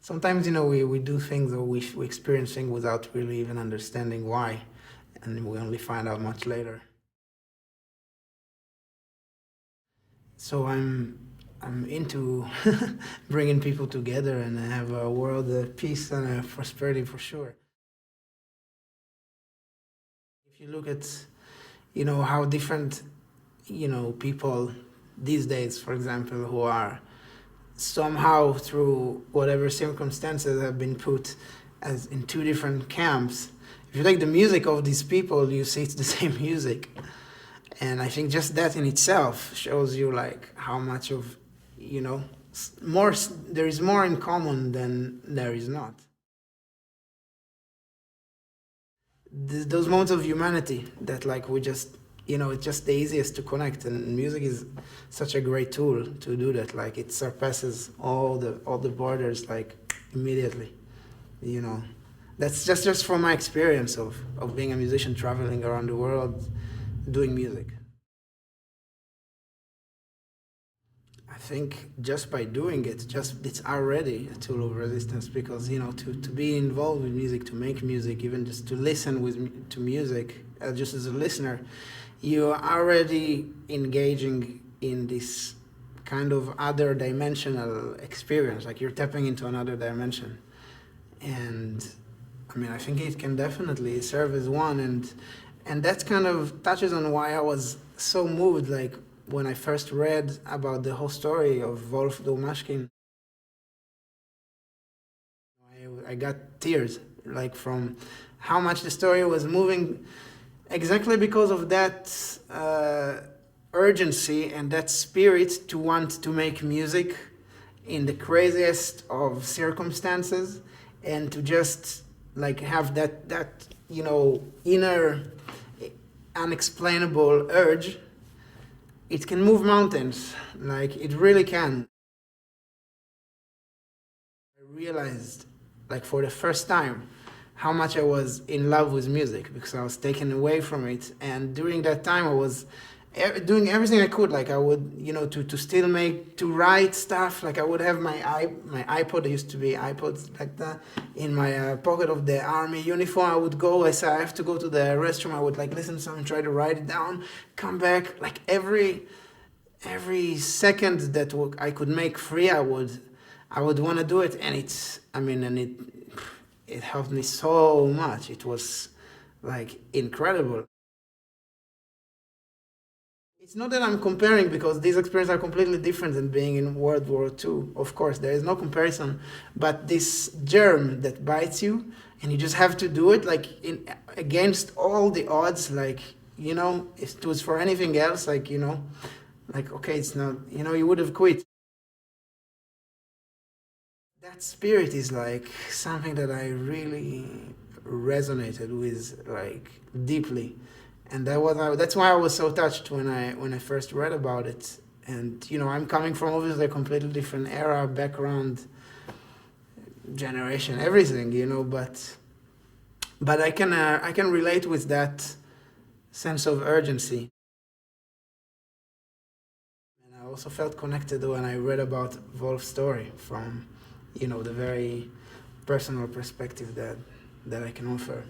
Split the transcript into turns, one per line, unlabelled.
sometimes, we do things or we experience things without really even understanding why, and we only find out much later. So I'm into bringing people together and have a world of peace and prosperity for sure. If you look at, how different, people these days, for example, who are somehow through whatever circumstances have been put as in two different camps. If you take the music of these people, you see it's the same music. And I think just that in itself shows you like how much of, there is more in common than there is not. Those moments of humanity that like we just, it's just the easiest to connect, and music is such a great tool to do that. Like it surpasses all the borders like immediately. That's just from my experience of being a musician traveling around the world doing music. I think just by doing it, it's already a tool of resistance, because to be involved with music, to make music, even just to listen to music, just as a listener, you're already engaging in this kind of other dimensional experience. Like you're tapping into another dimension, and I mean I think it can definitely serve as one, and that kind of touches on why I was so moved. Like when I first read about the whole story of Wolf Domashkin, I got tears, like from how much the story was moving, exactly because of that urgency and that spirit to want to make music in the craziest of circumstances, and to just like have that inner unexplainable urge. It can move mountains, like it really can. I realized, like for the first time, how much I was in love with music, because I was taken away from it. And during that time, I was doing everything I could. Like I would, to still to write stuff. Like I would have my iPod. There used to be iPods like that in my pocket of the army uniform. I would go. I said I have to go to the restroom. I would like listen to something, try to write it down, come back. Like every second that I could make free, I would want to do it. And it helped me so much. It was like incredible. It's not that I'm comparing, because these experiences are completely different than being in World War II. Of course, there is no comparison. But this germ that bites you, and you just have to do it, like against all the odds. Like if it was for anything else, like like okay, it's not. You would have quit. That spirit is like something that I really resonated with like deeply, and that's why I was so touched when I first read about it. And I'm coming from obviously a completely different era, background, generation, everything, but I can relate with that sense of urgency. And I also felt connected when I read about Wolf's story from the very personal perspective that I can offer.